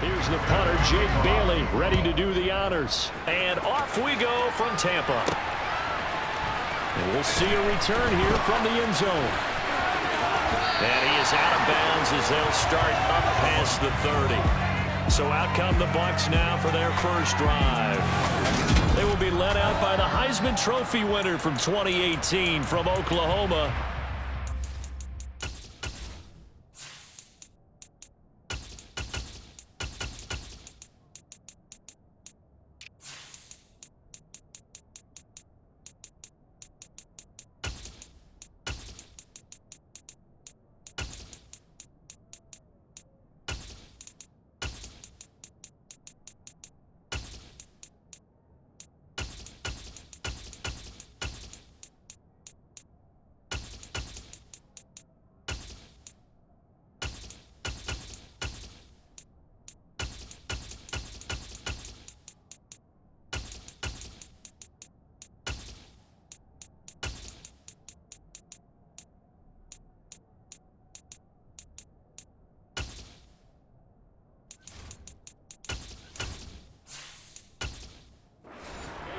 Here's the punter, Jake Bailey, ready to do the honors. And off we go from Tampa. And we'll see a return here from the end zone. And he is out of bounds as they'll start up past the 30. So out come the Bucs now for their first drive. They will be led out by the Heisman Trophy winner from 2018 from Oklahoma.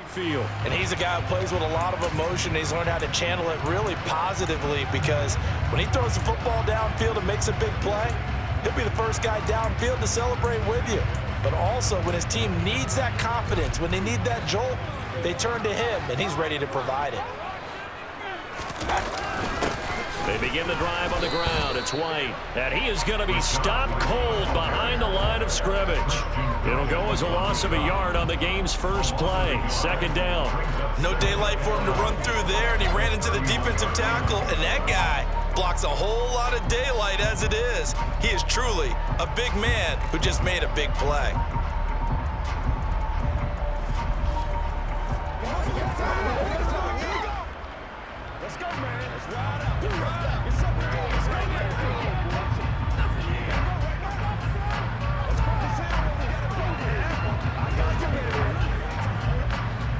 Field. And he's a guy who plays with a lot of emotion. He's learned how to channel it really positively, because when he throws the football downfield and makes a big play, he'll be the first guy downfield to celebrate with you. But also, when his team needs that confidence, when they need that jolt, they turn to him, and he's ready to provide it. They begin the drive on the ground. It's White. And he is going to be stopped cold behind the line of scrimmage. It'll go as a loss of a yard on the game's first play. Second down. No daylight for him to run through there, and he ran into the defensive tackle, and that guy blocks a whole lot of daylight as it is. He is truly a big man who just made a big play.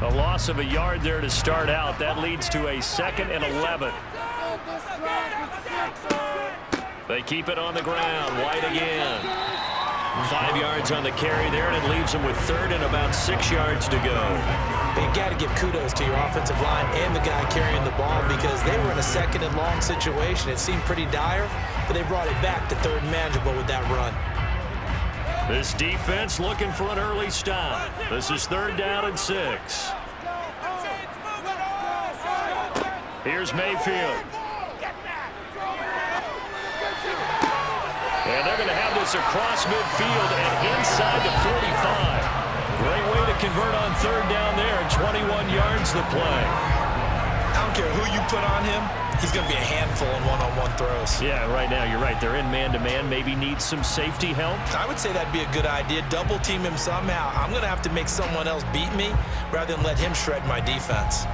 A loss of a yard there to start out. That leads to a 2nd and 11. They keep it on the ground. White again. 5 yards on the carry there, and it leaves them with 3rd and about 6 yards to go. You got to give kudos to your offensive line and the guy carrying the ball, because they were in a 2nd and long situation. It seemed pretty dire, but they brought it back to 3rd and manageable with that run. This defense looking for an early stop. This is 3rd down and 6. Here's Mayfield. And they're going to have this across midfield and inside the 45. Great way to convert on 3rd down there, and 21 yards to play. I don't care who you put on him. He's going to be a handful in one-on-one throws. Yeah, right now, you're right. They're in man-to-man. Maybe needs some safety help. I would say that'd be a good idea. Double team him somehow. I'm going to have to make someone else beat me rather than let him shred my defense.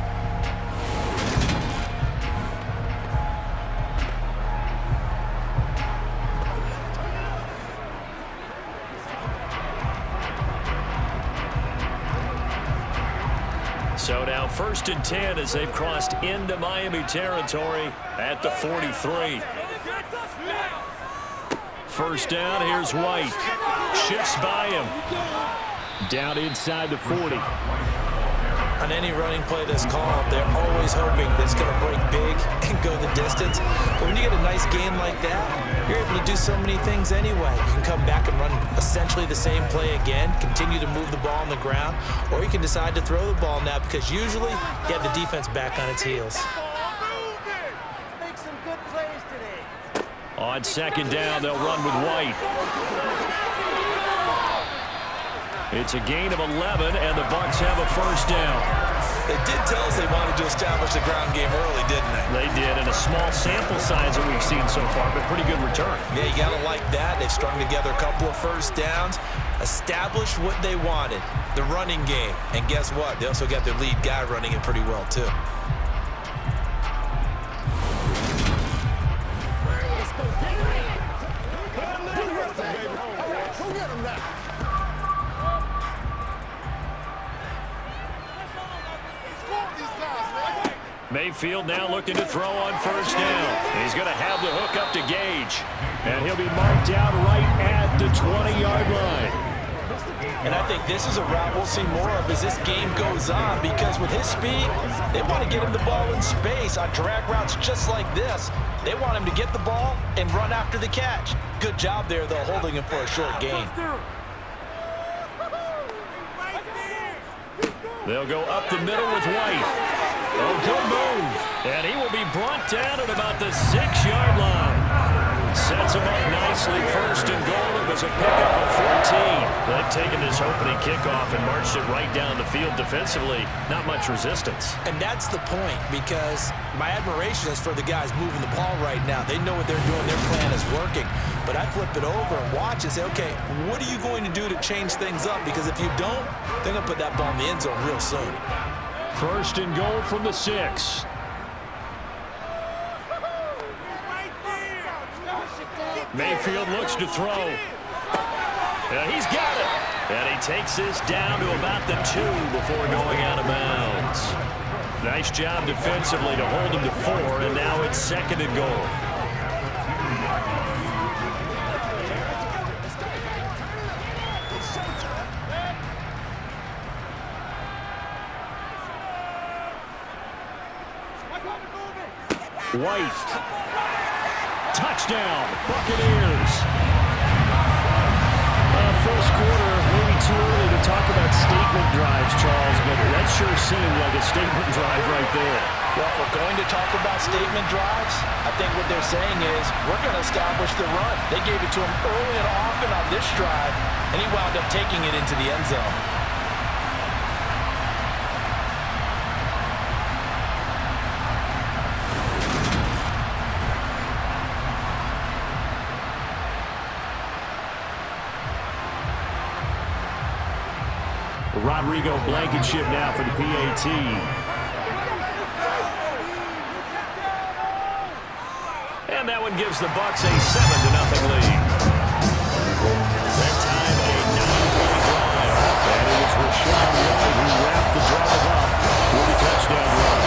So now 1st and 10 as they've crossed into Miami territory at the 43. First down, here's White. Shifts by him. Down inside the 40. On any running play that's called, they're always hoping that it's going to break big and go the distance. But when you get a nice gain like that, you're able to do so many things anyway. You can come back and run essentially the same play again, continue to move the ball on the ground, or you can decide to throw the ball now, because usually you have the defense back on its heels. Make some good plays today. On 2nd down, they'll run with White. It's a gain of 11, and the Bucs have a first down. They did tell us they wanted to establish the ground game early, didn't they? They did, and a small sample size that we've seen so far, but pretty good return. Yeah, you got to like that. They've strung together a couple of first downs, established what they wanted, the running game. And guess what? They also got their lead guy running it pretty well, too. Mayfield now looking to throw on first down. He's going to have the hook up to Gage. And he'll be marked down right at the 20-yard line. And I think this is a route we'll see more of as this game goes on, because with his speed, they want to get him the ball in space on drag routes just like this. They want him to get the ball and run after the catch. Good job there, though, holding him for a short gain. They'll go up the middle with White. Oh, good move. And he will be brought down at about the 6-yard line. Sets him up nicely. First and goal. It was a pickup of 14. They've taken this opening kickoff and marched it right down the field defensively. Not much resistance. And that's the point, because my admiration is for the guys moving the ball right now. They know what they're doing. Their plan is working. But I flip it over and watch and say, okay, what are you going to do to change things up? Because if you don't, they're going to put that ball in the end zone real soon. First and goal from the 6. Mayfield looks to throw. And he's got it. And he takes this down to about the 2 before going out of bounds. Nice job defensively to hold him to 4, and now it's second and goal. White. Touchdown, Buccaneers. First quarter, maybe too early to talk about statement drives, Charles, but that sure seemed like a statement drive right there. Well, if we're going to talk about statement drives, I think what they're saying is we're going to establish the run. They gave it to him early and often on this drive, and he wound up taking it into the end zone. Rodrigo Blankenship now for the PAT. And that one gives the Bucs a 7-0 lead. That time a 9-point drive. And it was Rashad White who wrapped the drive up with a touchdown run.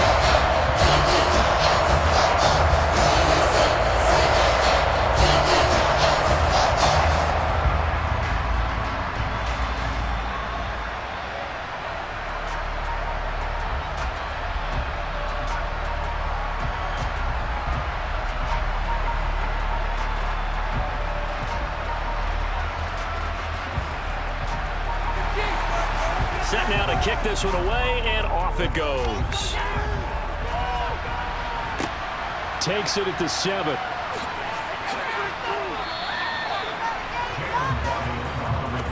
Set now to kick this one away, and off it goes. Takes it at the 7.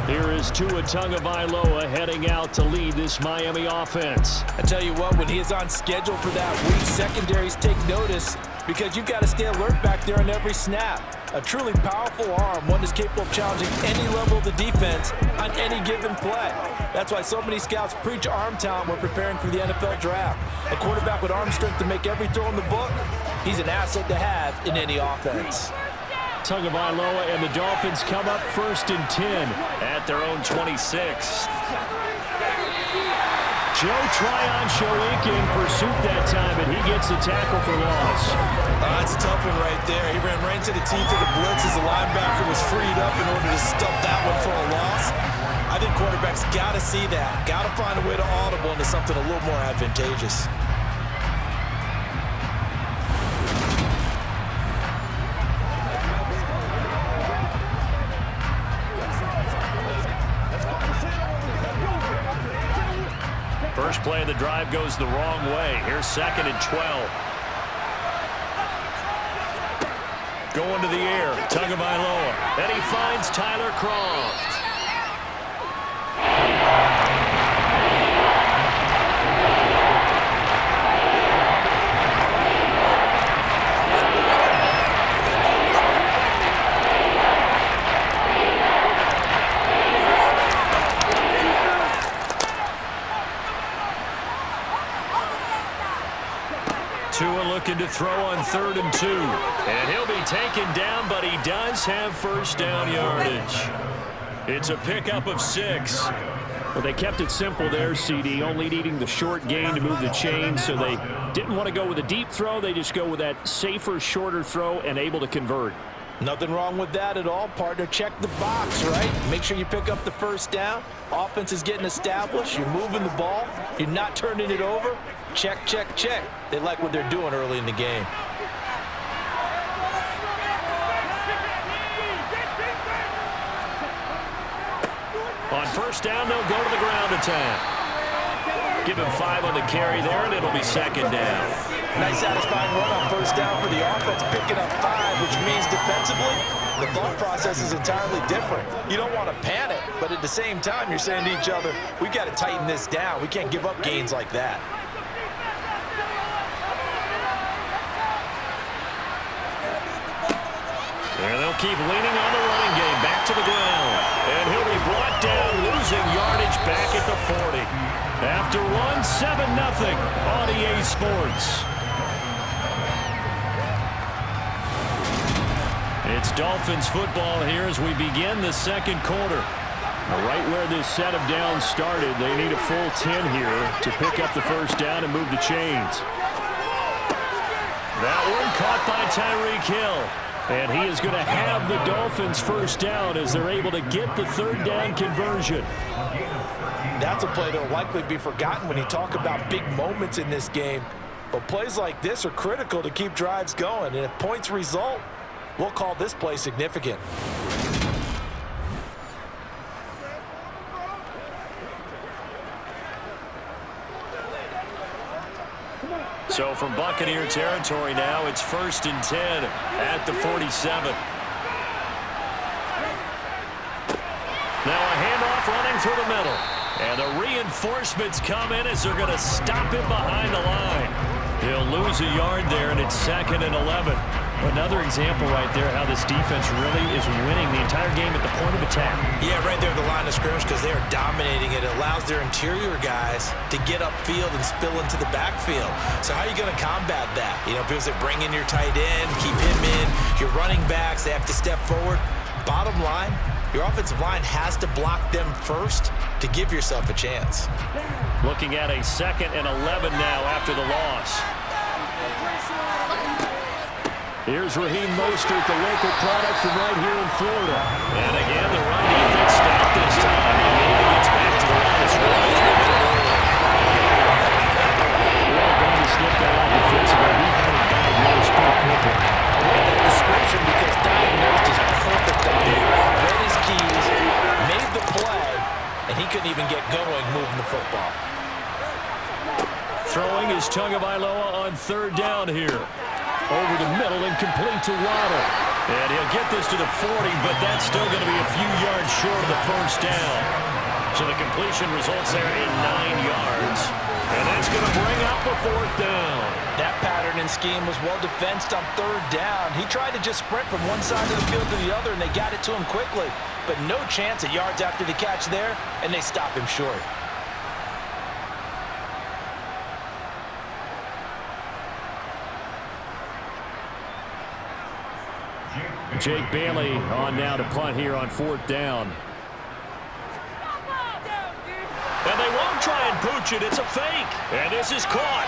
Here is Tua Tagovailoa heading out to lead this Miami offense. I tell you what, when he is on schedule for that week, secondaries take notice, because you've got to stay alert back there on every snap. A truly powerful arm, one that's capable of challenging any level of the defense on any given play. That's why so many scouts preach arm talent when preparing for the NFL draft. A quarterback with arm strength to make every throw in the book, he's an asset to have in any offense. Tagovailoa and the Dolphins come up first and 10 at their own 26. Joe Tryon-Shoyinka in pursuit that time, and he gets the tackle for loss. That's a tough one right there. He ran right into the teeth of the blitz as the linebacker was freed up in order to stop that one for a loss. I think quarterbacks got to see that. Got to find a way to audible into something a little more advantageous. First play of the drive goes the wrong way. Here's second and 12. Going to the air, Tagovailoa, and he finds Tyler Kroft. Tua looking to throw on 3rd and 2. And he'll be taken down, but he does have first down yardage. It's a pickup of 6. Well, they kept it simple there, CD, only needing the short gain to move the chains, so they didn't want to go with a deep throw. They just go with that safer, shorter throw and able to convert. Nothing wrong with that at all, partner. Check the box, right? Make sure you pick up the first down. Offense is getting established. You're moving the ball. You're not turning it over. Check, check, check. They like what they're doing early in the game. On first down, they'll go to the ground attack. Give him 5 on the carry there, and it'll be second down. Nice satisfying run on first down for the offense, picking up 5, which means defensively, the thought process is entirely different. You don't want to panic, but at the same time, you're saying to each other, we've got to tighten this down. We can't give up gains like that. And they'll keep leaning on the running game, back to the ground. And he'll be brought down, losing yardage back at the 40. After one, 7-0 on EA Sports. It's Dolphins football here as we begin the second quarter. Right where this set of downs started, they need a full 10 here to pick up the first down and move the chains. That one caught by Tyreek Hill. And he is going to have the Dolphins first down as they're able to get the third down conversion. That's a play that will likely be forgotten when you talk about big moments in this game. But plays like this are critical to keep drives going. And if points result, we'll call this play significant. So from Buccaneer territory now, it's 1st and 10 at the 47. Now a handoff running through the middle. And the reinforcements come in as they're going to stop him behind the line. He'll lose a yard there, and it's 2nd and 11. Another example right there how this defense really is winning the entire game at the point of attack. Yeah, right there at the line of scrimmage because they are dominating it. It allows their interior guys to get upfield and spill into the backfield. So how are you going to combat that? You know, because they bring in your tight end, keep him in. Your running backs, they have to step forward. Bottom line, your offensive line has to block them first to give yourself a chance. Looking at a 2nd and 11 now after the loss. Here's Raheem Mostert, the local product from right here in Florida. And again, the run defense stopped this time. And maybe gets back to the line of scrimmage. Well, going to sniff that out defensively. He had it diagnosed pretty quickly. I like that description because diagnosed is perfect on it. Read his keys, made the play, and he couldn't even get going moving the football. Throwing is Tagovailoa on 3rd down here. Over the middle and complete to Waddle. And he'll get this to the 40, but that's still going to be a few yards short of the first down. So the completion results there in 9 yards. And that's going to bring up the 4th down. That pattern and scheme was well defensed on 3rd down. He tried to just sprint from one side of the field to the other, and they got it to him quickly. But no chance at yards after the catch there, and they stop him short. Jake Bailey on now to punt here on 4th down. And they won't try and pooch it. It's a fake. And this is caught.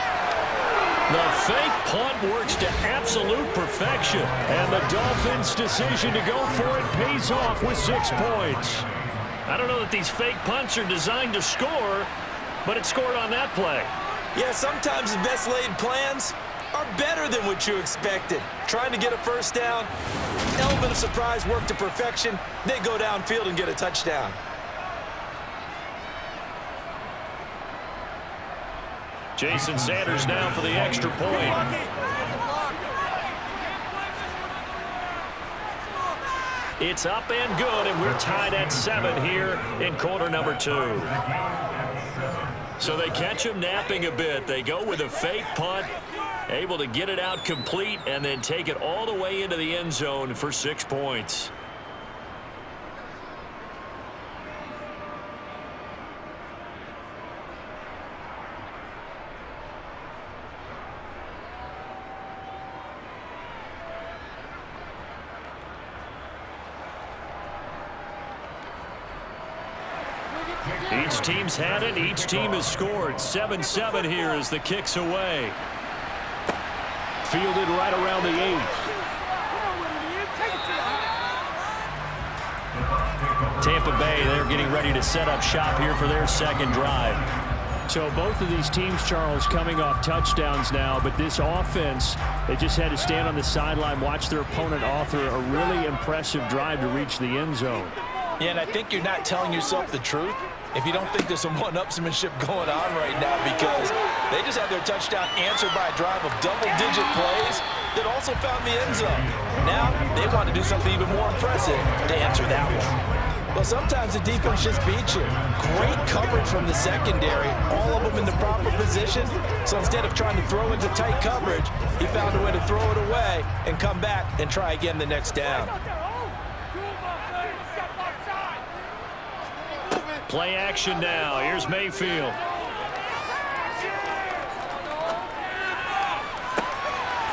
The fake punt works to absolute perfection. And the Dolphins' decision to go for it pays off with 6 points. I don't know that these fake punts are designed to score, but it scored on that play. Yeah, sometimes the best laid plans are better than what you expected. Trying to get a first down, element of surprise worked to perfection. They go downfield and get a touchdown. Jason Sanders now for the extra point. It's up and good, and we're tied at 7 here in quarter number 2. So they catch him napping a bit. They go with a fake punt, able to get it out complete, and then take it all the way into the end zone for 6 points. Each Each team's had it. Each team has scored. 7-7 here as the kick's away. Fielded right around the 8. Tampa Bay, they're getting ready to set up shop here for their second drive. So both of these teams, Charles, coming off touchdowns now, but this offense, they just had to stand on the sideline, watch their opponent author a really impressive drive to reach the end zone. Yeah, and I think you're not telling yourself the truth if you don't think there's some one-upsmanship going on right now, because they just had their touchdown answered by a drive of double-digit plays that also found the end zone. Now they want to do something even more impressive to answer that one. Well, sometimes the defense just beats you. Great coverage from the secondary, all of them in the proper position. So instead of trying to throw into tight coverage, he found a way to throw it away and come back and try again the next down. Play action now. Here's Mayfield.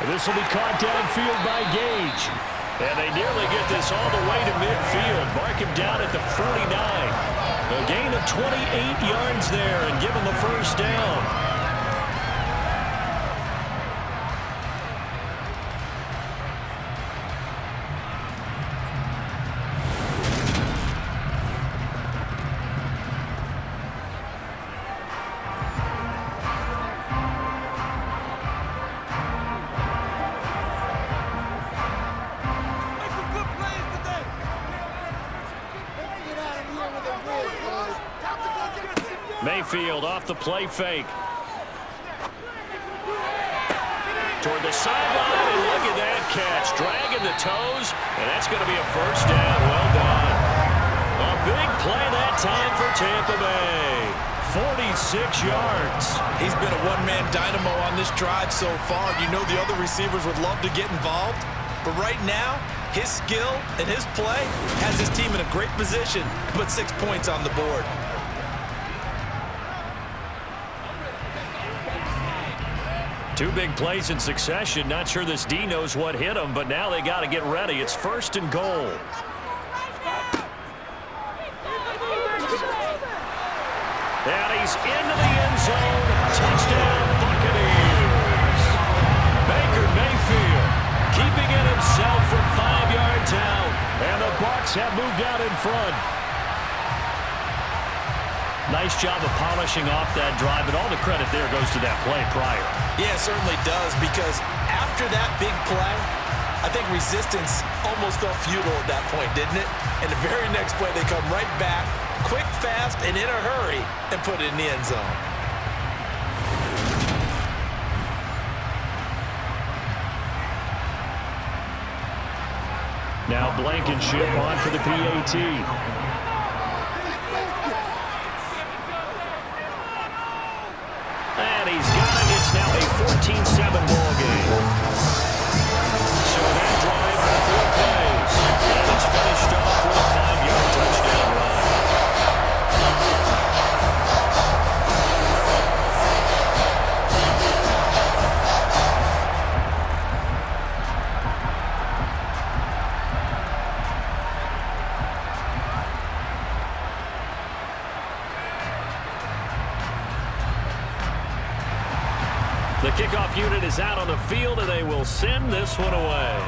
This will be caught downfield by Gage. And they nearly get this all the way to midfield. Mark him down at the 49. A gain of 28 yards there and give him the first down. Mayfield off the play fake. Toward the sideline, and look at that catch. Dragging the toes, and that's going to be a first down. Well done. A big play that time for Tampa Bay. 46 yards. He's been a one-man dynamo on this drive so far. You know the other receivers would love to get involved. But right now, his skill and his play has his team in a great position to put 6 points on the board. Two big plays in succession. Not sure this D knows what hit him, but now they got to get ready. It's first and goal. And he's into the end zone. Touchdown, Buccaneers. Baker Mayfield keeping it himself from 5 yards out. And the Bucs have moved out in front. Nice job of polishing off that drive, and all the credit there goes to that play prior. Yeah, it certainly does, because after that big play, I think resistance almost felt futile at that point, didn't it? And the very next play, they come right back, quick, fast, and in a hurry, and put it in the end zone. Now Blankenship on for the PAT. And he's got it. It's now a 14-7 ball game. So that drive for 4 plays. And it's finished off with a 5-yard touchdown run. The kickoff unit is out on the field, and they will send this one away.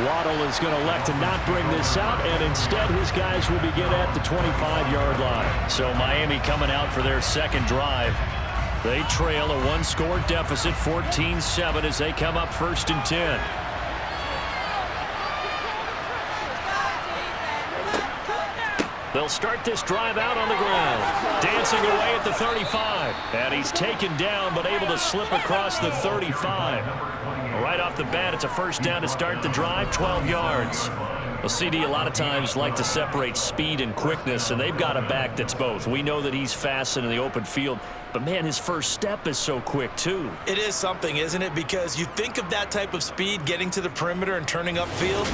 Waddle is going to elect to not bring this out, and instead his guys will begin at the 25-yard line. So Miami coming out for their second drive. They trail a 1-score deficit, 14-7, as they come up first and 10. They'll start this drive out on the ground. Dancing away at the 35. And he's taken down, but able to slip across the 35. Right off the bat, it's a first down to start the drive, 12 yards. Well, CD a lot of times like to separate speed and quickness, and they've got a back that's both. We know that he's fast in the open field, but, man, his first step is so quick, too. It is something, isn't it? Because you think of that type of speed getting to the perimeter and turning upfield,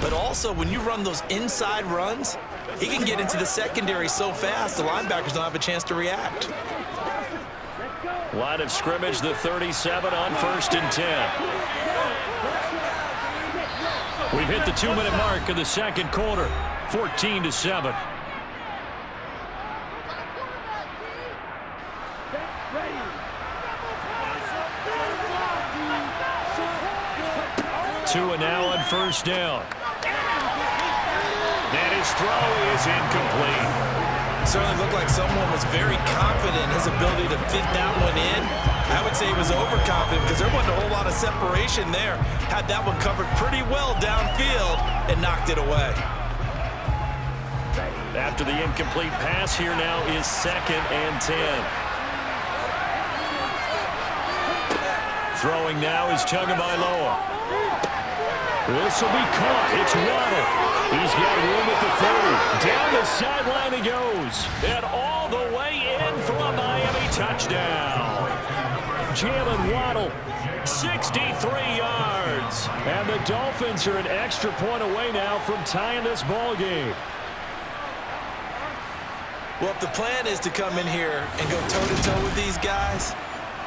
but also when you run those inside runs, he can get into the secondary so fast the linebackers don't have a chance to react. Line of scrimmage, the 37 on first and 10. We've hit the 2-minute mark of the second quarter. 14-7. Tua now on first down. And his throw is incomplete. Certainly looked like someone was very confident in his ability to fit that one in. I would say he was overconfident because there wasn't a whole lot of separation there. Had that one covered pretty well downfield and knocked it away. After the incomplete pass, here now is 2nd and 10. Throwing now is Tagovailoa. This will be caught. It's Waddle. He's got room at the 30. Down the sideline he goes. And all the way in for a Miami touchdown. Jalen Waddle, 63 yards. And the Dolphins are an extra point away now from tying this ball game. Well, if the plan is to come in here and go toe-to-toe with these guys,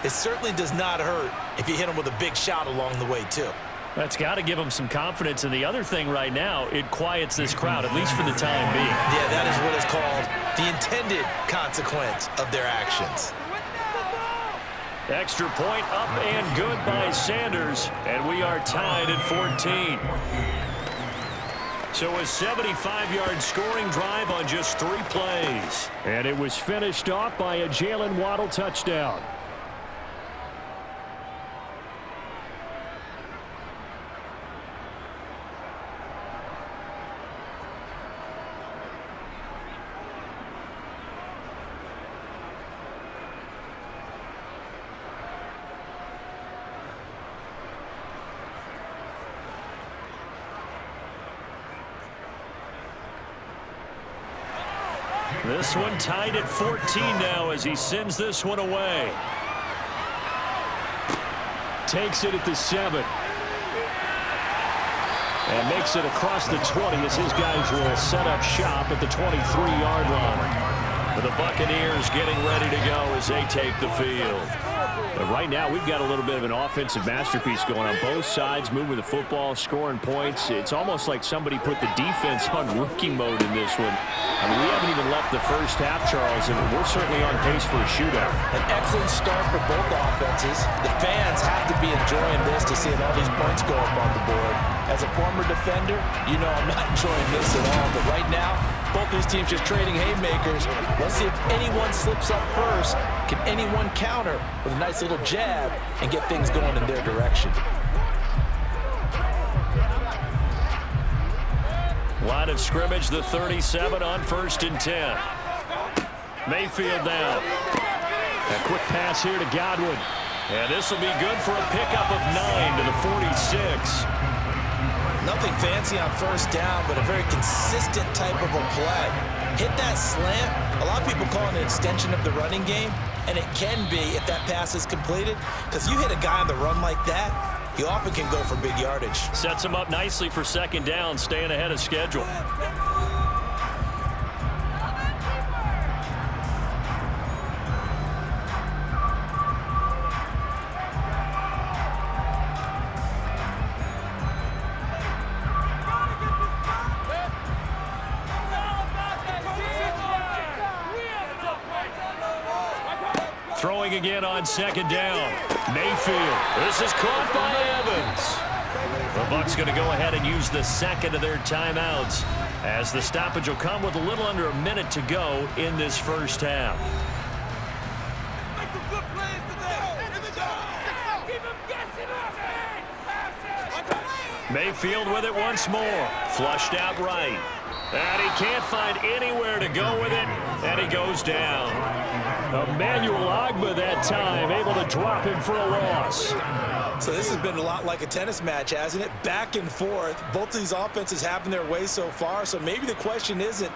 it certainly does not hurt if you hit them with a big shot along the way, too. That's got to give them some confidence. And the other thing right now, it quiets this crowd, at least for the time being. Yeah, that is what is called the intended consequence of their actions. Extra point up and good by Sanders. And we are tied at 14. So a 75-yard scoring drive on just 3 plays. And it was finished off by a Jalen Waddle touchdown. This one tied at 14 now as he sends this one away. Takes it at the 7. And makes it across the 20 as his guys will set up shop at the 23-yard line. The Buccaneers getting ready to go as they take the field. But right now, we've got a little bit of an offensive masterpiece going on both sides, moving the football, scoring points. It's almost like somebody put the defense on rookie mode in this one. I mean, we haven't even left the first half, Charles, and we're certainly on pace for a shootout. An excellent start for both offenses. The fans have to be enjoying this to see all these points go up on the board. As a former defender, you know I'm not enjoying this at all. But right now, both these teams just trading haymakers. Let's see if anyone slips up first. Can anyone counter with a nice little jab and get things going in their direction? Line of scrimmage, the 37 on 1st and 10. Mayfield now. A quick pass here to Godwin. And this will be good for a pickup of 9 to the 46. Nothing fancy on first down, but a very consistent type of a play. Hit that slant. A lot of people call it an extension of the running game, and it can be if that pass is completed, because you hit a guy on the run like that, you often can go for big yardage. Sets him up nicely for 2nd down, staying ahead of schedule. Throwing again on 2nd down. Mayfield. This is caught by Evans. The Bucs going to go ahead and use the 2nd of their timeouts as the stoppage will come with a little under a minute to go in this first half. Mayfield with it once more. Flushed out right. And he can't find anywhere to go with it, and he goes down. Emmanuel Ogbah that time, able to drop him for a loss. So this has been a lot like a tennis match, hasn't it? Back and forth. Both of these offenses having their way so far, so maybe the question isn't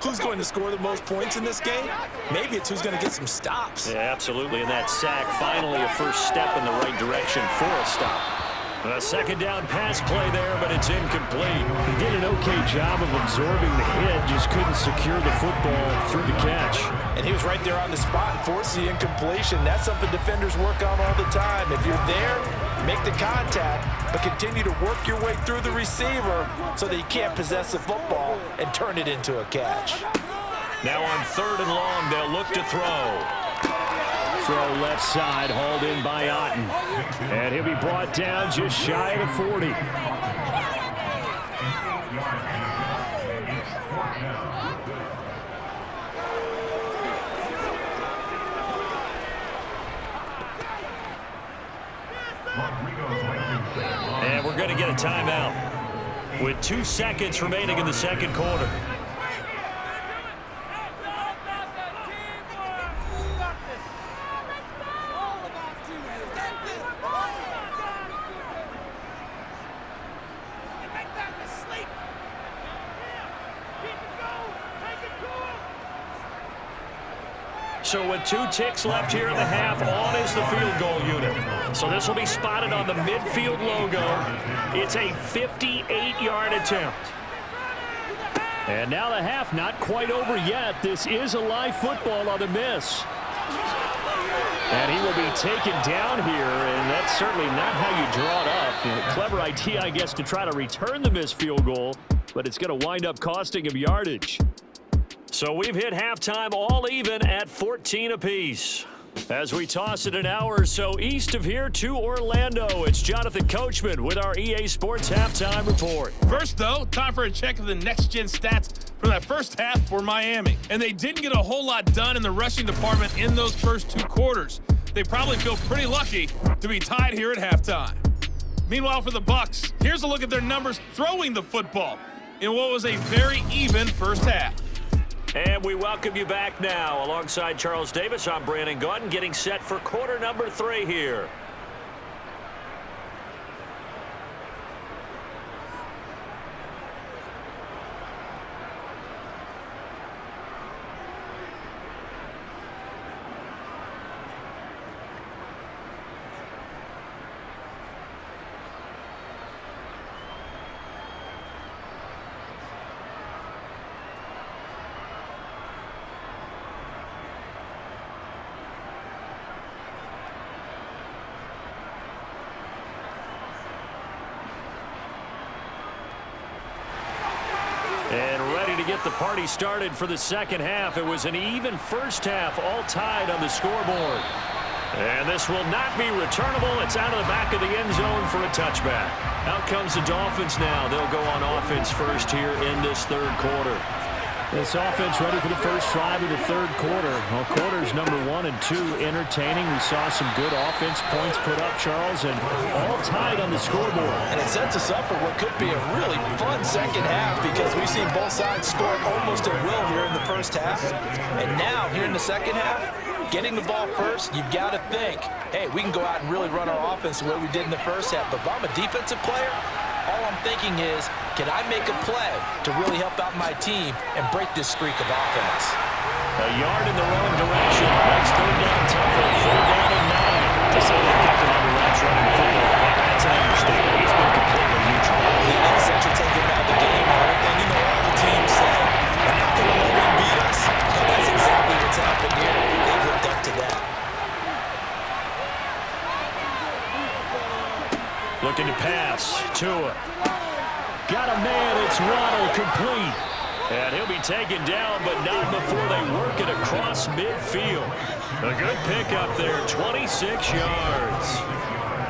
who's going to score the most points in this game. Maybe it's who's going to get some stops. Yeah, absolutely, and that sack finally a first step in the right direction for a stop. A 2nd down pass play there, but it's incomplete. He did an okay job of absorbing the hit, just couldn't secure the football through the catch. And he was right there on the spot and forced the incompletion. That's something defenders work on all the time. If you're there, make the contact, but continue to work your way through the receiver so that you can't possess the football and turn it into a catch. Now on 3rd and long, they'll look to throw. Throw left side, hauled in by Otten. And he'll be brought down just shy of the 40. And we're going to get a timeout with 2 seconds remaining in the second quarter. So with 2 ticks left here in the half, on is the field goal unit. So this will be spotted on the midfield logo. It's a 58-yard attempt. And now the half not quite over yet. This is a live football on the miss. And he will be taken down here, and that's certainly not how you draw it up. Clever idea, I guess, to try to return the missed field goal, but it's going to wind up costing him yardage. So we've hit halftime all even at 14 apiece. As we toss it an hour or so east of here to Orlando, it's Jonathan Coachman with our EA Sports Halftime Report. First, though, time for a check of the next-gen stats from that first half for Miami. And they didn't get a whole lot done in the rushing department in those first 2 quarters. They probably feel pretty lucky to be tied here at halftime. Meanwhile, for the Bucs, here's a look at their numbers throwing the football in what was a very even first half. And we welcome you back now. Alongside Charles Davis, I'm Brandon Gaudin, getting set for quarter number 3 here. And ready to get the party started for the second half. It was an even first half, all tied on the scoreboard. And this will not be returnable. It's out of the back of the end zone for a touchback. Out comes the Dolphins now. They'll go on offense first here in this third quarter. This offense ready for the first drive of the third quarter. Well, quarters number 1 and 2 entertaining. We saw some good offense points put up, Charles, and all tied on the scoreboard. And it sets us up for what could be a really fun second half because we've seen both sides score almost at will here in the first half. And now, here in the second half, getting the ball first, you've got to think, hey, we can go out and really run our offense the way we did in the first half. But if I'm a defensive player, all I'm thinking is, can I make a play to really help out my team and break this streak of offense? A yard in the wrong direction. Makes third down tougher. 4th down and 9. To say they've kept him under wraps running the football, that's an understatement. He's been completely neutral. Yeah, in a sense, you're taking out the game. Everything you know all the teams say, we're not going to let them beat us. And that's exactly what's happened here. They've lived up to that. Looking to pass. Tua. Got a man. It's Waddle complete. And he'll be taken down, but not before they work it across midfield. A good pickup there, 26 yards.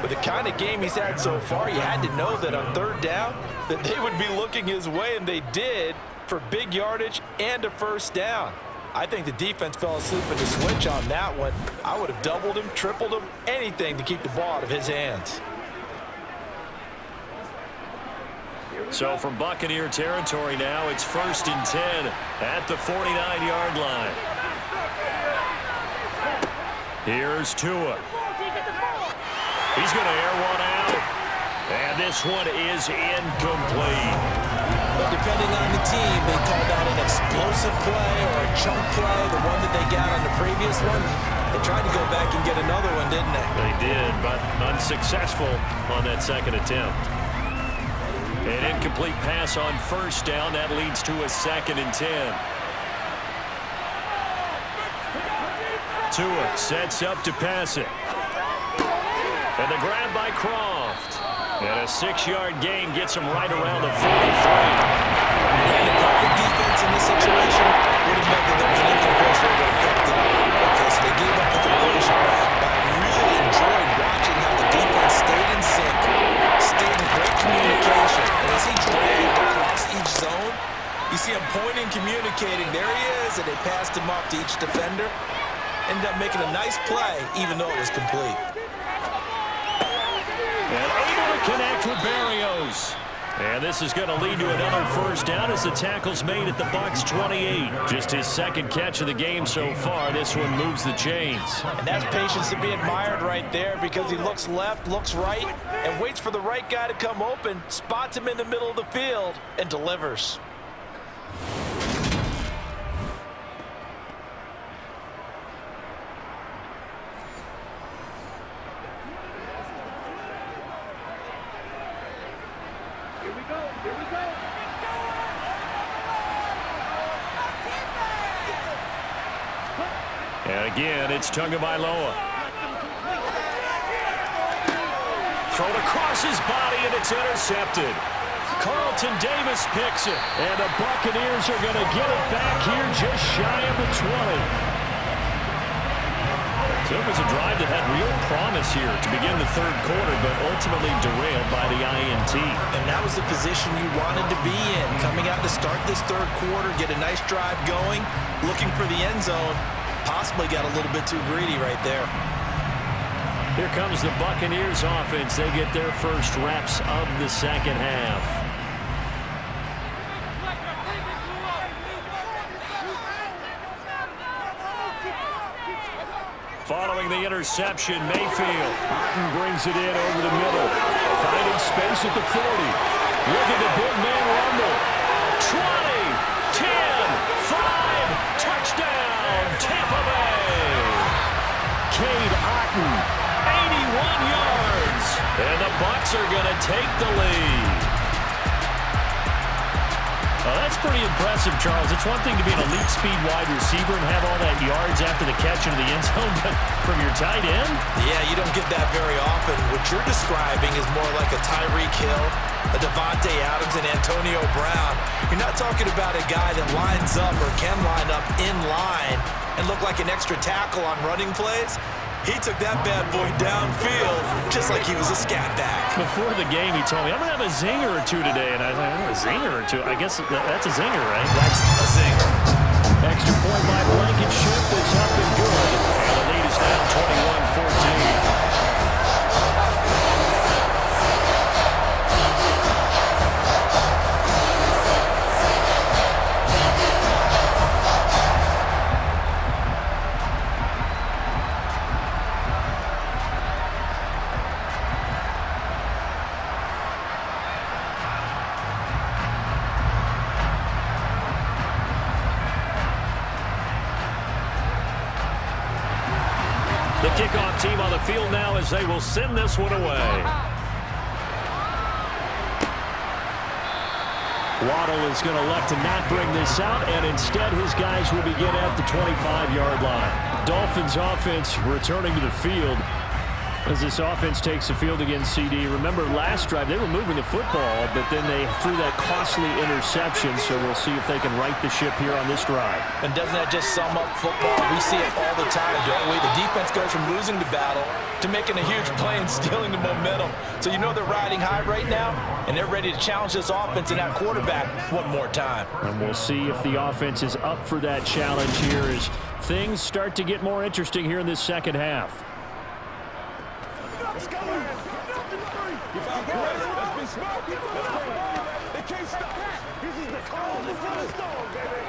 With the kind of game he's had so far, you had to know that on third down that they would be looking his way, and they did for big yardage and a first down. I think the defense fell asleep at the switch on that one. I would have doubled him, tripled him, anything to keep the ball out of his hands. So from Buccaneer territory now, it's 1st and 10 at the 49-yard line. Here's Tua. He's going to air one out, and this one is incomplete. But depending on the team, they call that an explosive play or a chunk play, the one that they got on the previous one. They tried to go back and get another one, didn't they? They did, but unsuccessful on that second attempt. An incomplete pass on first down. That leads to a 2nd and 10. Tua sets up to pass it. And the grab by Croft. And a 6-yard gain gets him right around the 43. And the perfect defense in this situation would have meant that there was an incompletion that would have picked it up. Okay, so they gave up the completion. But I really enjoyed watching how the defense stayed in sync, stayed in great communication. And as he dragged across each zone, you see him pointing, communicating. There he is, and they passed him off to each defender. Ended up making a nice play, even though it was complete. And able to connect with Berrios. And this is going to lead to another first down as the tackle's made at the Bucs 28. Just his second catch of the game so far. This one moves the chains. And that's patience to be admired right there, because he looks left, looks right, and waits for the right guy to come open, spots him in the middle of the field, and delivers. And again, it's Tagovailoa. Thrown across his body, and it's intercepted. Carlton Davis picks it. And the Buccaneers are going to get it back here just shy of the 20. So it was a drive that had real promise here to begin the third quarter, but ultimately derailed by the INT. And that was the position you wanted to be in, coming out to start this third quarter, get a nice drive going, looking for the end zone. Possibly got a little bit too greedy right there. Here comes the Buccaneers offense. They get their first reps of the second half. Following the interception, Mayfield. Martin brings it in over the middle. Finding space at the 40. Look at the big man rumble. 20, 10, 5, touchdown, Tampa Bay. Cade Otton, 81 yards. And the Bucs are going to take the lead. That's pretty impressive, Charles. It's one thing to be an elite speed wide receiver and have all that yards after the catch into the end zone, but from your tight end? Yeah, you don't get that very often. What you're describing is more like a Tyreek Hill, a Devontae Adams, and Antonio Brown. You're not talking about a guy that lines up or can line up in line and look like an extra tackle on running plays. He took that bad boy downfield just like he was a scat back. Before the game, he told me, I'm going to have a zinger or two today. And I was like, a zinger or two? I guess that's a zinger, right? That's a zinger. Extra point by Blankenship is up and good. And the lead is now 21-14. The kickoff team on the field now as they will send this one away. Waddle is going to elect to not bring this out, and instead his guys will begin at the 25-yard line. Dolphins offense returning to the field as this offense takes the field against CD. Remember, last drive, they were moving the football, but then they threw that costly interception, so we'll see if they can right the ship here on this drive. And doesn't that just sum up football? We see it all the time, don't we? The defense goes from losing the battle to making a huge play and stealing the momentum. So you know they're riding high right now, and they're ready to challenge this offense and that quarterback one more time. And we'll see if the offense is up for that challenge here as things start to get more interesting here in this second half. Let's go. Let's be smart. They can't stop. This is the call. Let's go. Let's go, baby.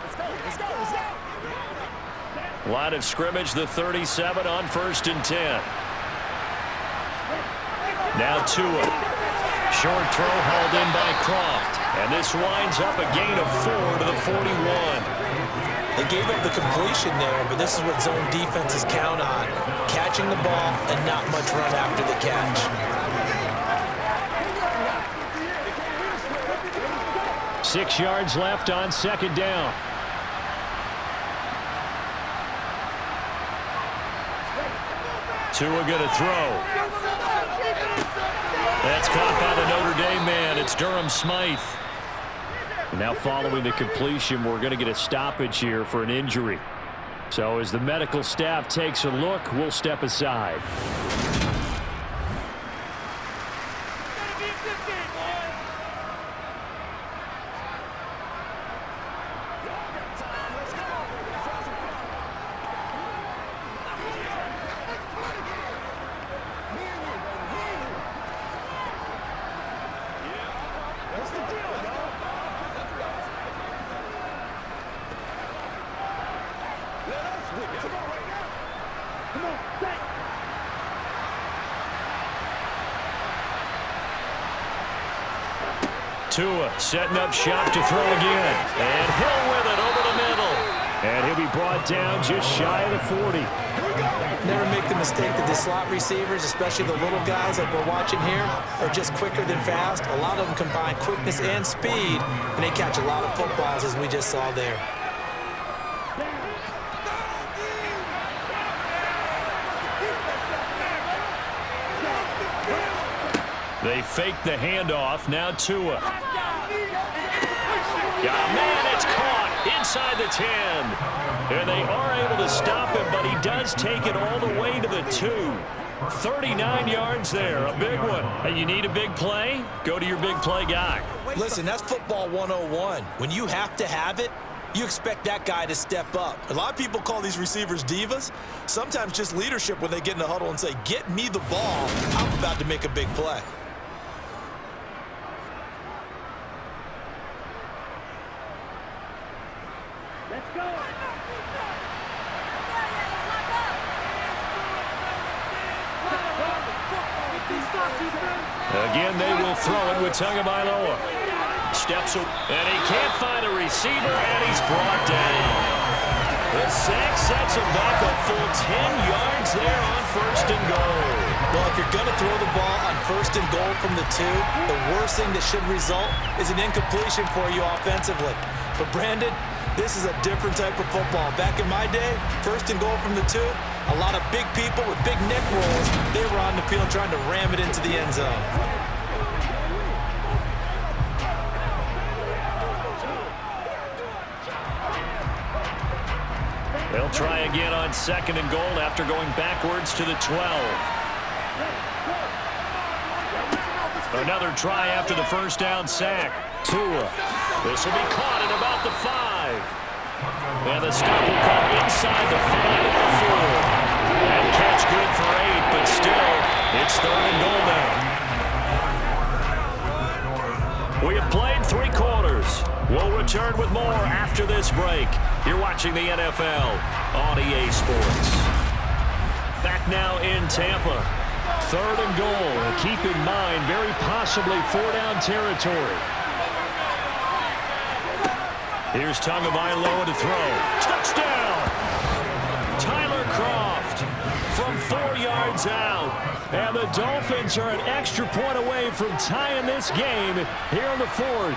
Let's go. Let's go. Line of scrimmage, the 37 on 1st and 10. Now Tua. Short throw hauled in by Croft. And this winds up a gain of 4 to the 41. They gave up the completion there, but this is what zone defenses count on. Catching the ball and not much run after the catch. Six yards left on second down. Tua going to throw. That's caught by the Notre Dame man. It's Durham Smythe. Now following the completion, we're going to get a stoppage here for an injury. So as the medical staff takes a look, we'll step aside. Tua setting up shop to throw again. And Hill with it over the middle. And he'll be brought down just shy of the 40. Never make the mistake that the slot receivers, especially the little guys like we're watching here, are just quicker than fast. A lot of them combine quickness and speed, and they catch a lot of footballs, as we just saw there. They fake the handoff. Now Tua. Yeah, man, it's caught inside the 10. And they are able to stop him, but he does take it all the way to the 2. 39 yards there, a big one. Hey, you need a big play? Go to your big play guy. Listen, that's football 101. When you have to have it, you expect that guy to step up. A lot of people call these receivers divas. Sometimes just leadership when they get in the huddle and say, get me the ball. I'm about to make a big play. Again, they will throw it with Tagovailoa. Steps up, and he can't find a receiver, and he's brought down. The sack sets him back a full 10 yards there on 1st and goal. Well, if you're going to throw the ball on 1st and goal from the 2, the worst thing that should result is an incompletion for you offensively. But, Brandon, this is a different type of football. Back in my day, 1st and goal from the 2, a lot of big people with big neck rolls, they were on the field trying to ram it into the end zone. They'll try again on 2nd and goal after going backwards to the 12. Another try after the 1st down sack. Tua. This will be caught at about the 5. And the stop will come inside the 5 at the 4. And catch good for 8, but still, it's 3rd and goal now. We have played 3 quarters. We'll return with more after this break. You're watching the NFL on EA Sports. Back now in Tampa. 3rd and goal. Keep in mind, very possibly 4-down territory. Here's Tagovailoa to throw. Touchdown! Tyler Kroft from 4 yards out. And the Dolphins are an extra point away from tying this game here in the 4th.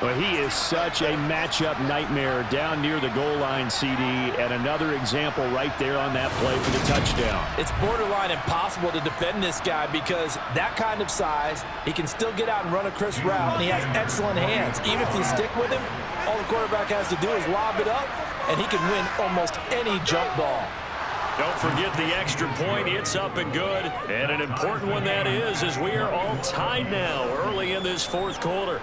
Well, he is such a matchup nightmare down near the goal line, CD, and another example right there on that play for the touchdown. It's borderline impossible to defend this guy because that kind of size, he can still get out and run a crisp route, and he has excellent hands. Even if you stick with him, all the quarterback has to do is lob it up, and he can win almost any jump ball. Don't forget the extra point. It's up and good, and an important one that is, as we are all tied now early in this 4th quarter.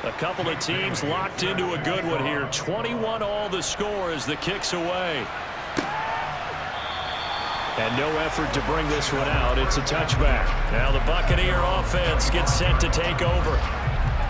A couple of teams locked into a good one here. 21 all the score as the kick's away. And no effort to bring this one out. It's a touchback. Now the Buccaneer offense gets set to take over.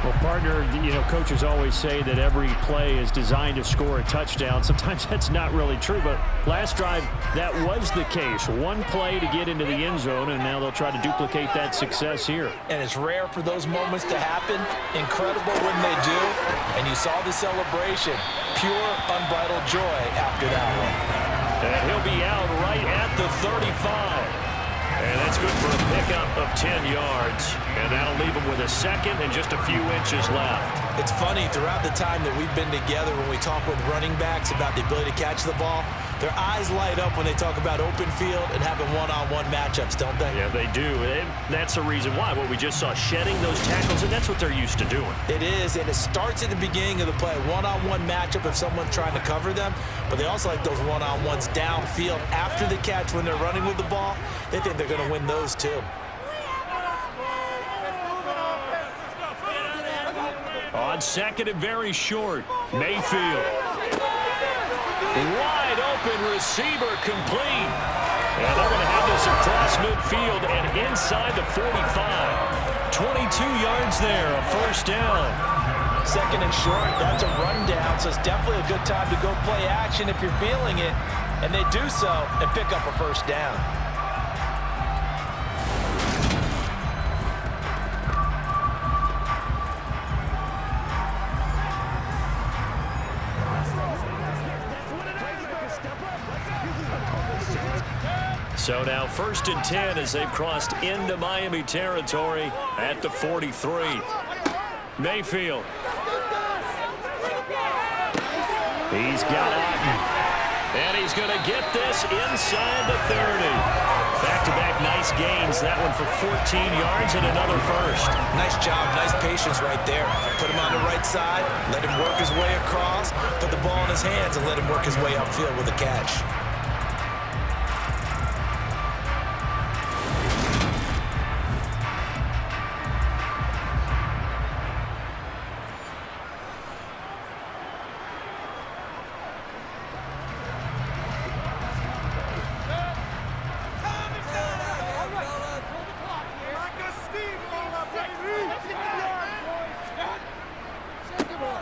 Well, part partner, coaches always say that every play is designed to score a touchdown. Sometimes that's not really true, but last drive, that was the case. One play to get into the end zone, and now they'll try to duplicate that success here. And it's rare for those moments to happen. Incredible when they do. And you saw the celebration. Pure, unbridled joy after that one. And he'll be out right at the 35. And that's good for a pickup of 10 yards. And that'll leave him with a second and just a few inches left. It's funny, throughout the time that we've been together, when we talk with running backs about the ability to catch the ball, their eyes light up when they talk about open field and having one-on-one matchups, don't they? Yeah, they do. And that's the reason why. What we just saw, shedding those tackles, and that's what they're used to doing. It is, and it starts at the beginning of the play. One-on-one matchup if someone's trying to cover them, but they also like those one-on-ones downfield after the catch when they're running with the ball. They think they're going to win those too. On second and very short, Mayfield. Wide open receiver complete. And they're going to have this across midfield and inside the 45. 22 yards there, a first down. Second and short, that's a rundown, so it's definitely a good time to go play action if you're feeling it. And they do so and pick up a first down. So now first and 10 as they've crossed into Miami territory at the 43. Mayfield. He's got Otten. And he's going to get this inside the 30. Back-to-back nice gains. That one for 14 yards and another first. Nice job, nice patience right there. Put him on the right side, let him work his way across, put the ball in his hands, and let him work his way upfield with a catch.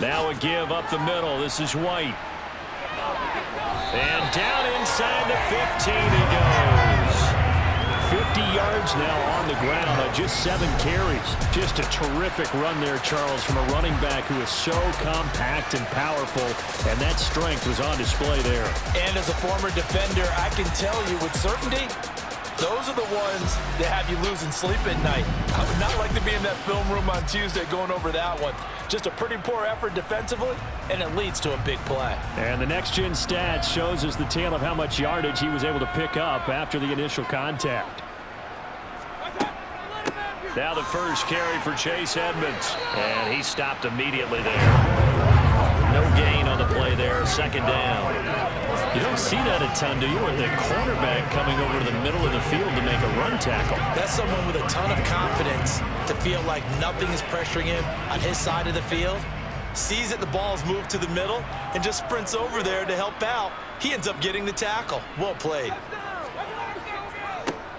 Now a give up the middle. This is White. And down inside the 15 he goes. 50 yards now on the ground on just 7 carries. Just a terrific run there, Charles, from a running back who is so compact and powerful, and that strength was on display there. And as a former defender, I can tell you with certainty, those are the ones that have you losing sleep at night. I would not like to be in that film room on Tuesday going over that one. Just a pretty poor effort defensively, and it leads to a big play. And the next-gen stats shows us the tale of how much yardage he was able to pick up after the initial contact. Now the first carry for Chase Edmonds, and he stopped immediately there. No gain on the play there, second down. You don't see that a ton, do you? With the cornerback coming over to the middle of the field to make a run tackle. That's someone with a ton of confidence to feel like nothing is pressuring him on his side of the field. Sees that the ball's moved to the middle and just sprints over there to help out. He ends up getting the tackle. Well played.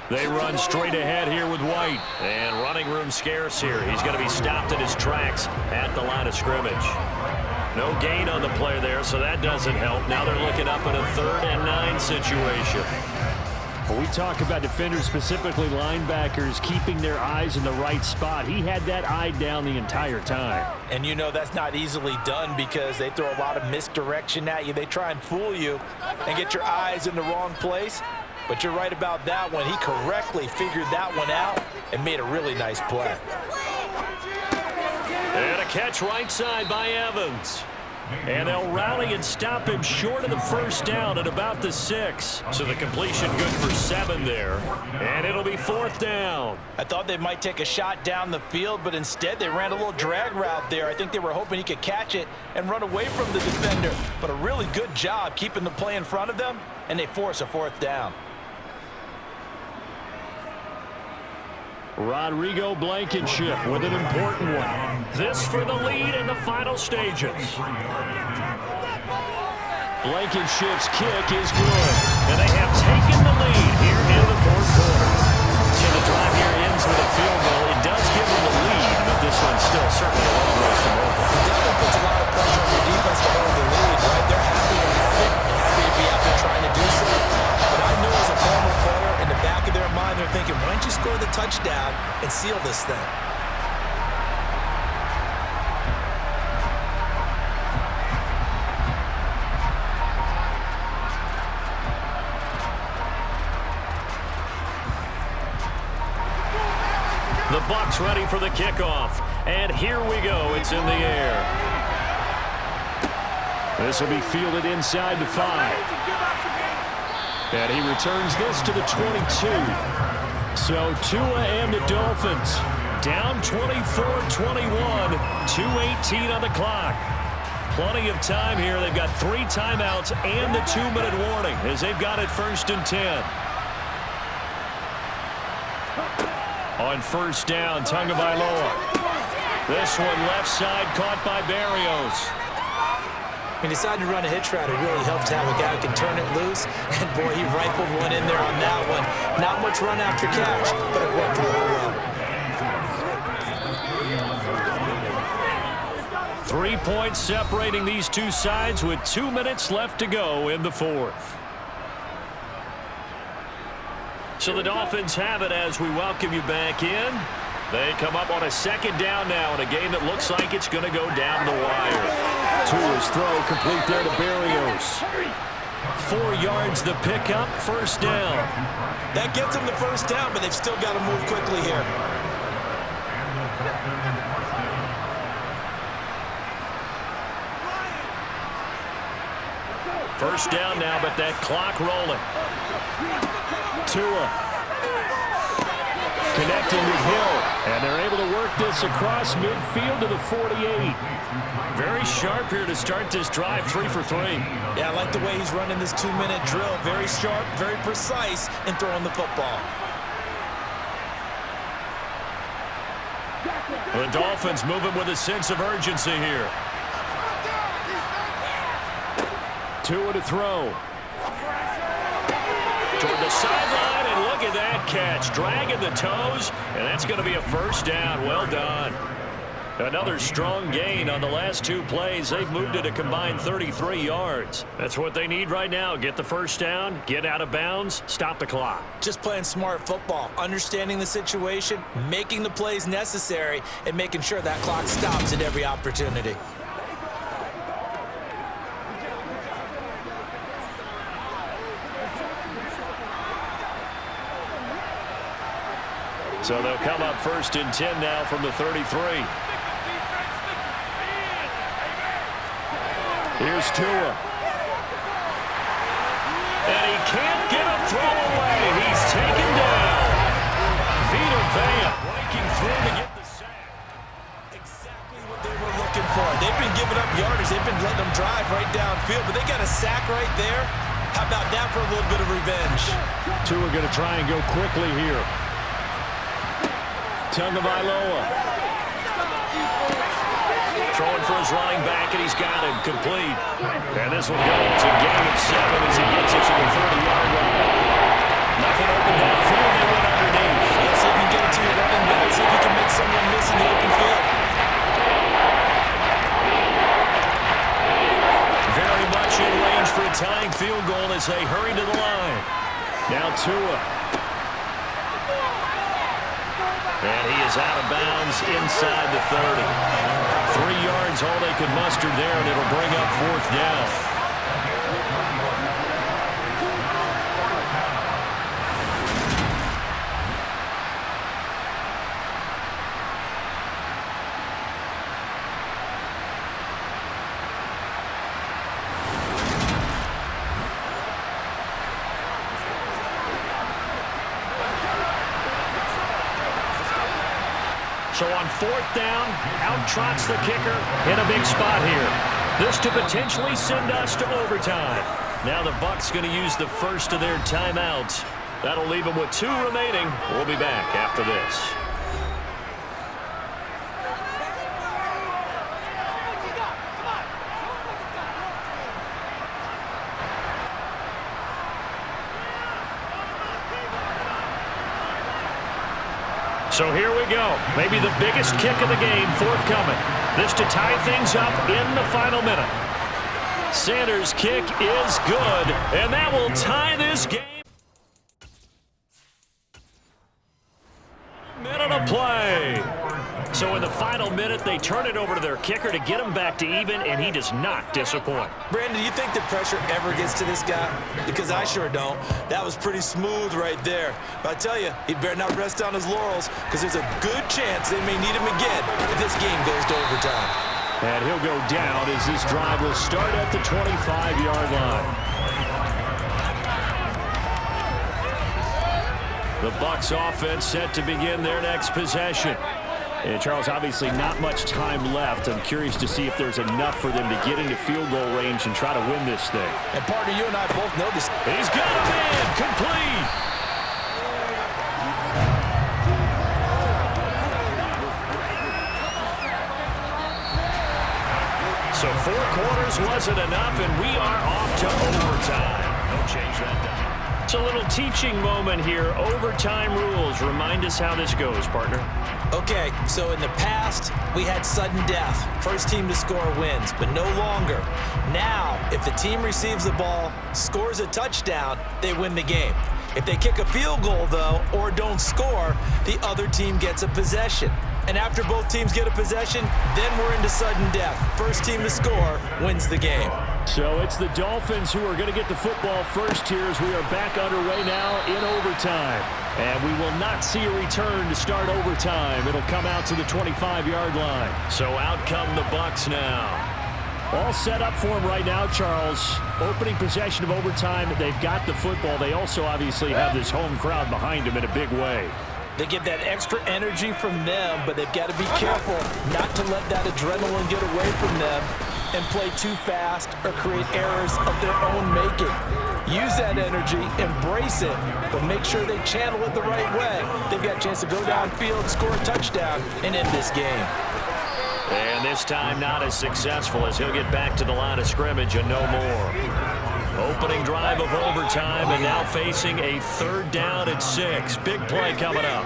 They run straight ahead here with White. And running room scarce here. He's going to be stopped in his tracks at the line of scrimmage. No gain on the play there, so that doesn't help. Now they're looking up at a 3rd and 9 situation. When we talk about defenders, specifically linebackers, keeping their eyes in the right spot, he had that eye down the entire time. And you know that's not easily done because they throw a lot of misdirection at you. They try and fool you and get your eyes in the wrong place. But you're right about that one. He correctly figured that one out and made a really nice play. And a catch right side by Evans. And they'll rally and stop him short of the first down at about the 6. So the completion good for 7 there. And it'll be 4th down. I thought they might take a shot down the field, but instead they ran a little drag route there. I think they were hoping he could catch it and run away from the defender. But a really good job keeping the play in front of them, and they force a 4th down. Rodrigo Blankenship with an important one. This for the lead in the final stages. Blankenship's kick is good. And they have taken the lead here in the 4th quarter. So the drive here ends with a field goal. It does give them the lead, but this one's still certainly a long way from seal this thing. The Bucs ready for the kickoff. And here we go. It's in the air. This will be fielded inside the 5. And he returns this to the 22. So Tua and the Dolphins down 24-21, 2:18 on the clock. Plenty of time here. They've got 3 timeouts and the 2-minute warning as they've got it 1st and 10. On 1st down, Tagovailoa. This one left side caught by Berrios. He decided to run a hitch route. It really helped to have a guy who can turn it loose. And, boy, he rifled one in there on that one. Not much run after catch, but it worked really well. 3 points separating these two sides with 2 minutes left to go in the 4th. So the Dolphins have it as we welcome you back in. They come up on a 2nd down now in a game that looks like it's going to go down the wire. Tua's throw complete there to Berrios. 4 yards the pickup, 1st down. That gets them the 1st down, but they've still got to move quickly here. First down now, but that clock rolling. Tua connecting with Hill, and they're able to work this across midfield to the 48. Very sharp here to start this drive, 3 for 3. Yeah, I like the way he's running this 2-minute drill. Very sharp, very precise in throwing the football. The Dolphins moving with a sense of urgency here. Tua to throw. Toward the sideline, and look at that catch. Dragging the toes, and that's going to be a 1st down. Well done. Another strong gain on the last 2 plays. They've moved it a combined 33 yards. That's what they need right now. Get the 1st down, get out of bounds, stop the clock. Just playing smart football, understanding the situation, making the plays necessary, and making sure that clock stops at every opportunity. So they'll come up 1st and 10 now from the 33. Here's Tua. And he can't get a throw away. He's taken down. Vita Vea breaking through to get the sack. Exactly what they were looking for. They've been giving up yardage. They've been letting them drive right downfield, but they got a sack right there. How about that for a little bit of revenge? Tua going to try and go quickly here. Tagovailoa. Throwing for his running back, and he's got him complete. And this will go. It's a gain of 7 as he gets it to the 30-yard line. Nothing open downfield. They went underneath. Yeah, see if you can get it to your running back. See if you can make someone miss in the open field. Very much in range for a tying field goal as they hurry to the line. Now Tua. And he is out of bounds inside the 30. 3 yards all they could muster there, and it'll bring up 4th down. So on 4th down, out trots the kicker in a big spot here. This to potentially send us to overtime. Now the Bucs going to use the first of their timeouts. That'll leave them with 2 remaining. We'll be back after this. So here we go. Maybe the biggest kick of the game forthcoming. This to tie things up in the final minute. Sanders' kick is good, and that will tie this game. Minute the play. So in the final minute, they turn it over to their kicker to get him back to even, and he does not disappoint. Brandon, do you think the pressure ever gets to this guy? Because I sure don't. That was pretty smooth right there. But I tell you, he better not rest on his laurels, because there's a good chance they may need him again if this game goes to overtime. And he'll go down as this drive will start at the 25-yard line. The Bucs offense set to begin their next possession. And Charles, obviously not much time left. I'm curious to see if there's enough for them to get into field goal range and try to win this thing. And partner, you and I both know this. He's got him in, complete. So 4 quarters wasn't enough, and we are off to overtime. Don't change that down. It's a little teaching moment here. Overtime rules. Remind us how this goes, partner. Okay, so in the past, we had sudden death. First team to score wins, but no longer. Now, if the team receives the ball, scores a touchdown, they win the game. If they kick a field goal, though, or don't score, the other team gets a possession. And after both teams get a possession, then we're into sudden death. First team to score wins the game. So it's the Dolphins who are going to get the football first here as we are back underway now in overtime. And we will not see a return to start overtime. It'll come out to the 25-yard line. So out come the Bucs now. All set up for them right now, Charles. Opening possession of overtime. They've got the football. They also obviously have this home crowd behind them in a big way. They get that extra energy from them, but they've got to be careful not to let that adrenaline get away from them and play too fast or create errors of their own making. Use that energy, embrace it, but make sure they channel it the right way. They've got a chance to go downfield, score a touchdown, and end this game. And this time not as successful as he'll get back to the line of scrimmage and no more. Opening drive of overtime and now facing a 3rd down and 6. Big play coming up.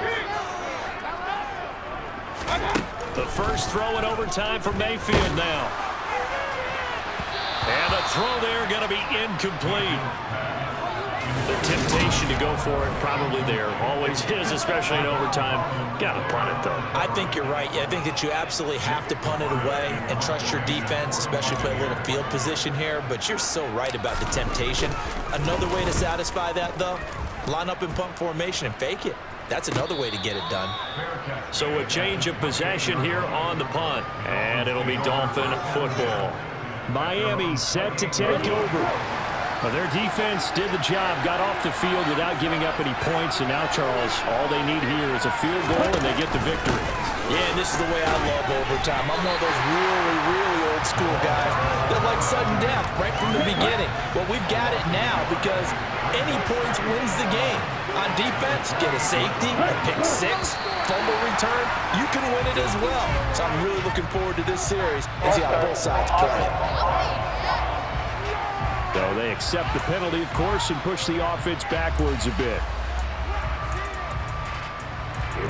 The first throw in overtime for Mayfield now. And the throw there going to be incomplete. The temptation to go for it probably there. Always is, especially in overtime. Got to punt it, though. I think you're right. I think that you absolutely have to punt it away and trust your defense, especially play a little field position here. But you're so right about the temptation. Another way to satisfy that, though, line up in punt formation and fake it. That's another way to get it done. So a change of possession here on the punt. And it'll be Dolphin football. Miami set to take over. Well, their defense did the job, got off the field without giving up any points, and now, Charles, all they need here is a field goal, and they get the victory. Yeah, and this is the way I love overtime. I'm one of those really, really old school guys that like sudden death right from the beginning. Well, we've got it now because any points wins the game. On defense, get a safety, a pick 6, fumble return, you can win it as well. So I'm really looking forward to this series and see how both sides play. So they accept the penalty, of course, and push the offense backwards a bit.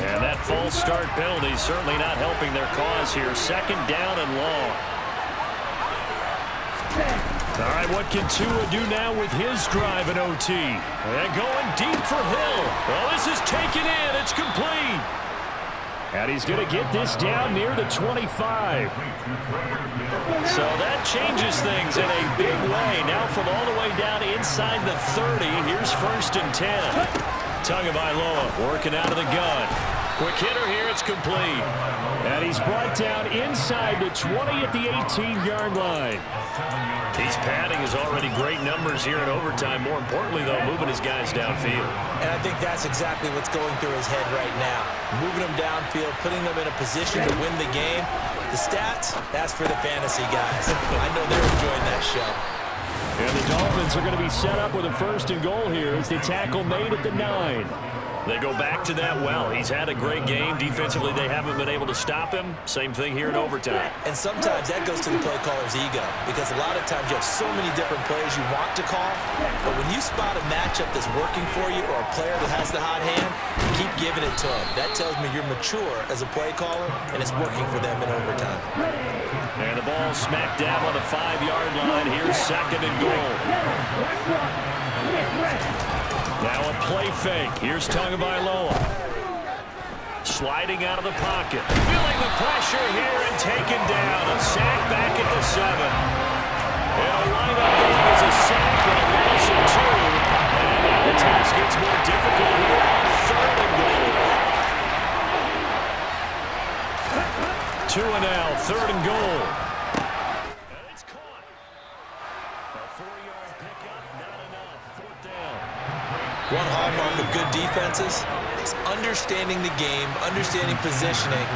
And that false start penalty certainly not helping their cause here. 2nd down and long. All right, what can Tua do now with his drive in OT? And going deep for Hill. Well, this is taken in. It's complete. And he's going to get this down near the 25. So that changes things in a big way. Now from all the way down inside the 30, here's 1st and 10. Tagovailoa working out of the gun. Quick hitter here, it's complete. And he's brought down inside the 20 at the 18-yard line. He's padding his already great numbers here in overtime. More importantly, though, moving his guys downfield. And I think that's exactly what's going through his head right now. Moving them downfield, putting them in a position to win the game. The stats, that's for the fantasy guys. I know they're enjoying that show. And the Dolphins are going to be set up with a 1st and goal here as the tackle made at the 9. They go back to that well. He's had a great game. Defensively, they haven't been able to stop him. Same thing here in overtime. And sometimes that goes to the play caller's ego because a lot of times you have so many different plays you want to call, but when you spot a matchup that's working for you or a player that has the hot hand, keep giving it to him. That tells me you're mature as a play caller, and it's working for them in overtime. And the ball smack dab on the 5-yard line. Here's 2nd and goal. Now a play fake. Here's Tagovailoa. sliding out of the pocket. Feeling the pressure here and taken down. A sack back at the 7. It'll wind up being as a sack and a loss of 2. And now the task gets more difficult here. 3rd and goal. 2 and out, 3rd and goal. And it's caught. A 4-yard pickup, not enough. 4th down. One hallmark of good defenses is understanding the game, understanding positioning,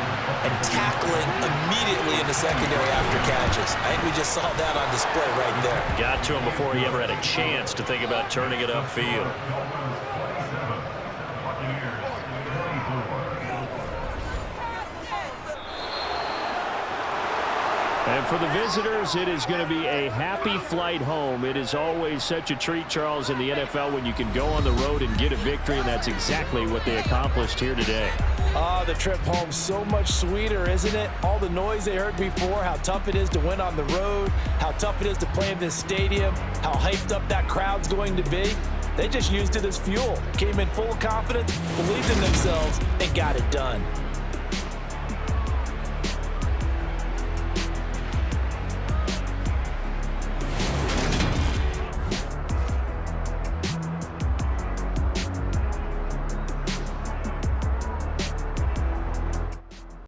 and tackling immediately in the secondary after catches. I think we just saw that on display right there. Got to him before he ever had a chance to think about turning it upfield. And for the visitors, it is going to be a happy flight home. It is always such a treat, Charles, in the NFL when you can go on the road and get a victory, and that's exactly what they accomplished here today. The trip home so much sweeter, isn't it? All the noise they heard before, how tough it is to win on the road, how tough it is to play in this stadium, how hyped up that crowd's going to be. They just used it as fuel. Came in full confidence, believed in themselves, and got it done.